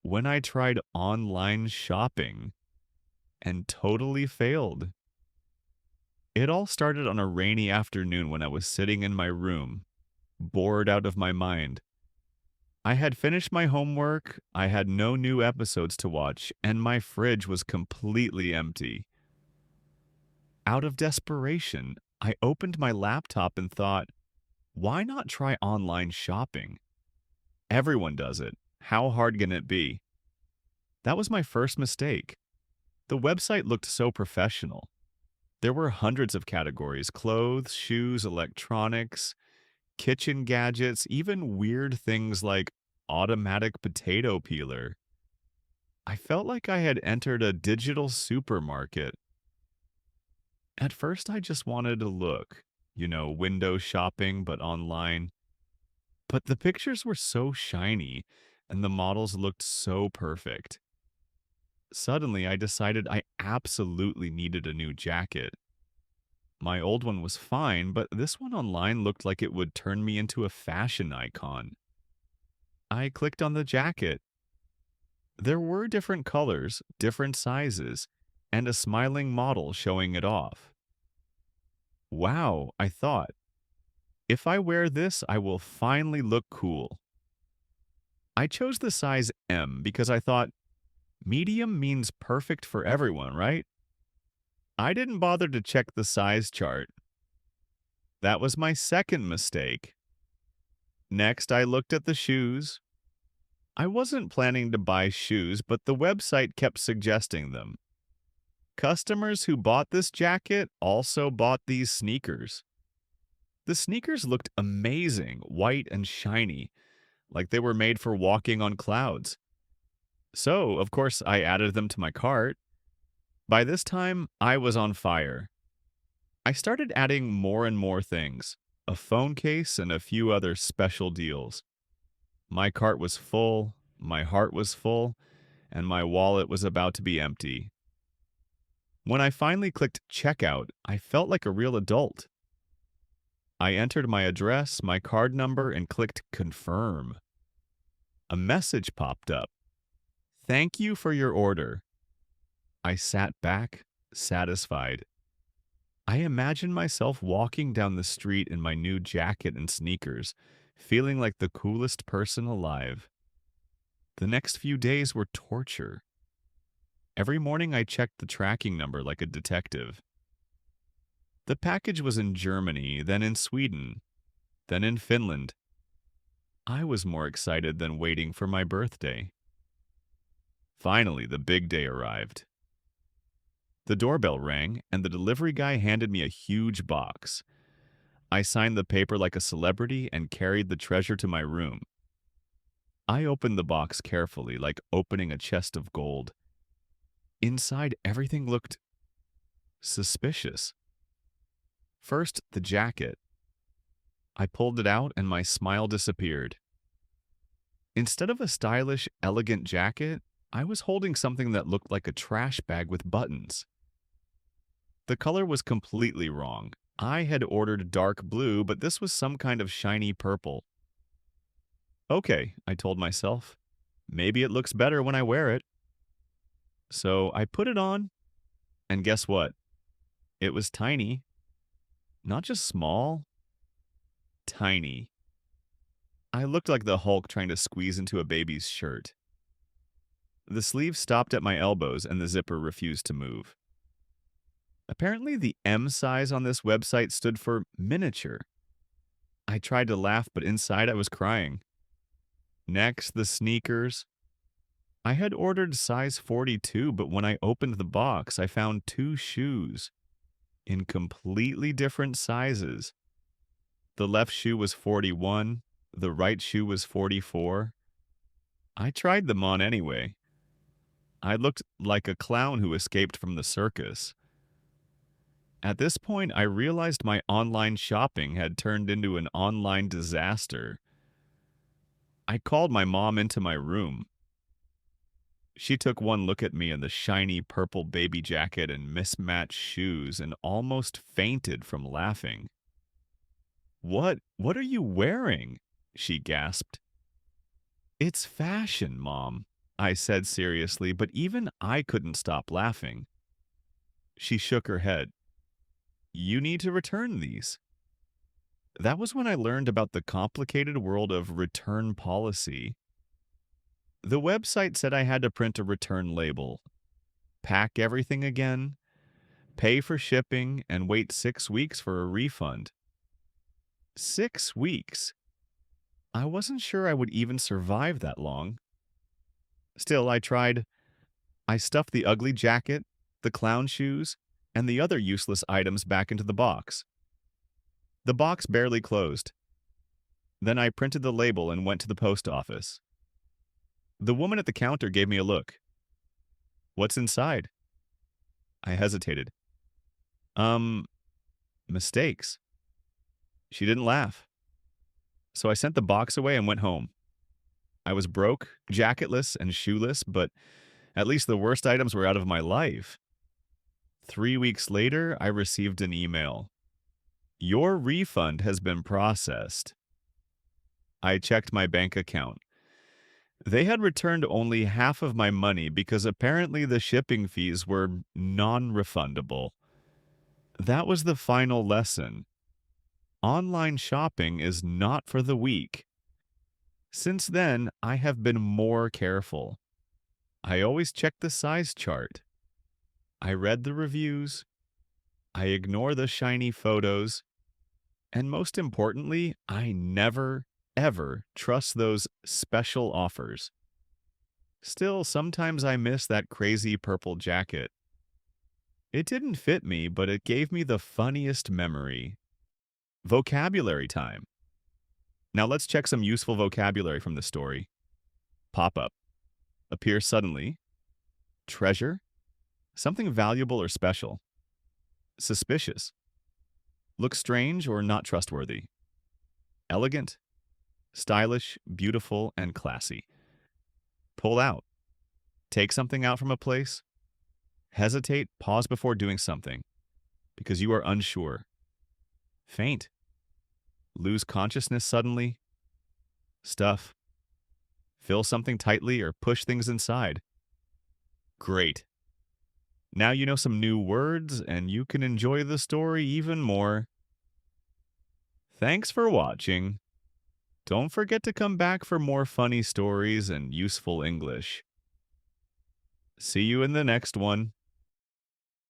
when I tried online shopping and totally failed. It all started on a rainy afternoon when I was sitting in my room, bored out of my mind. I had finished my homework, I had no new episodes to watch, and my fridge was completely empty. Out of desperation, I opened my laptop and thought, why not try online shopping? Everyone does it. How hard can it be? That was my first mistake. The website looked so professional. There were hundreds of categories: clothes, shoes, electronics, kitchen gadgets, even weird things like automatic potato peeler. I felt like I had entered a digital supermarket. At first, I just wanted to look, window shopping, but online. But the pictures were so shiny and the models looked so perfect. Suddenly, I decided I absolutely needed a new jacket. My old one was fine, but this one online looked like it would turn me into a fashion icon. I clicked on the jacket. There were different colors, different sizes, and a smiling model showing it off. Wow, I thought, if I wear this, I will finally look cool. I chose the size M because I thought medium means perfect for everyone, right? I didn't bother to check the size chart. That was my second mistake. Next, I looked at the shoes. I wasn't planning to buy shoes, but the website kept suggesting them. Customers who bought this jacket also bought these sneakers. The sneakers looked amazing, white and shiny, like they were made for walking on clouds. So, of course, I added them to my cart. By this time, I was on fire. I started adding more and more things: a phone case and a few other special deals. My cart was full, my heart was full, and my wallet was about to be empty. When I finally clicked checkout, I felt like a real adult. I entered my address, my card number, and clicked confirm. A message popped up. Thank you for your order. I sat back, satisfied. I imagined myself walking down the street in my new jacket and sneakers, feeling like the coolest person alive. The next few days were torture. Every morning I checked the tracking number like a detective. The package was in Germany, then in Sweden, then in Finland. I was more excited than waiting for my birthday. Finally, the big day arrived. The doorbell rang, and the delivery guy handed me a huge box. I signed the paper like a celebrity and carried the treasure to my room. I opened the box carefully, like opening a chest of gold. Inside, everything looked suspicious. First, the jacket. I pulled it out and my smile disappeared. Instead of a stylish, elegant jacket, I was holding something that looked like a trash bag with buttons. The color was completely wrong. I had ordered dark blue, but this was some kind of shiny purple. Okay, I told myself. Maybe it looks better when I wear it. So I put it on, and guess what? It was tiny. Not just small, tiny. I looked like the Hulk trying to squeeze into a baby's shirt. The sleeve stopped at my elbows and the zipper refused to move. Apparently, the M size on this website stood for miniature. I tried to laugh, but inside I was crying. Next, the sneakers. I had ordered size 42, but when I opened the box, I found two shoes in completely different sizes. The left shoe was 41, the right shoe was 44. I tried them on anyway. I looked like a clown who escaped from the circus. At this point, I realized my online shopping had turned into an online disaster. I called my mom into my room. She took one look at me in the shiny purple baby jacket and mismatched shoes and almost fainted from laughing. What are you wearing? She gasped. It's fashion, Mom, I said seriously, but even I couldn't stop laughing. She shook her head. You need to return these. That was when I learned about the complicated world of return policy. The website said I had to print a return label, pack everything again, pay for shipping, and wait 6 weeks for a refund. 6 weeks? I wasn't sure I would even survive that long. Still, I tried. I stuffed the ugly jacket, the clown shoes, and the other useless items back into the box. The box barely closed. Then I printed the label and went to the post office. The woman at the counter gave me a look. What's inside? I hesitated. Um, Mistakes. She didn't laugh. So I sent the box away and went home. I was broke, jacketless, and shoeless, but at least the worst items were out of my life. 3 weeks later, I received an email. Your refund has been processed. I checked my bank account. They had returned only half of my money because apparently the shipping fees were non-refundable. That was the final lesson. Online shopping is not for the weak. Since then, I have been more careful. I always check the size chart. I read the reviews. I ignore the shiny photos. And most importantly, I never, ever trust those special offers. Still, sometimes I miss that crazy purple jacket. It didn't fit me, but it gave me the funniest memory. Vocabulary time. Now let's check some useful vocabulary from the story. Pop up. Appear suddenly. Treasure. Something valuable or special. Suspicious. Look strange or not trustworthy. Elegant. Stylish, beautiful, and classy. Pull out. Take something out from a place. Hesitate, pause before doing something, because you are unsure. Faint. Lose consciousness suddenly. Stuff. Fill something tightly or push things inside. Great. Now you know some new words and you can enjoy the story even more. Thanks for watching. Don't forget to come back for more funny stories and useful English. See you in the next one.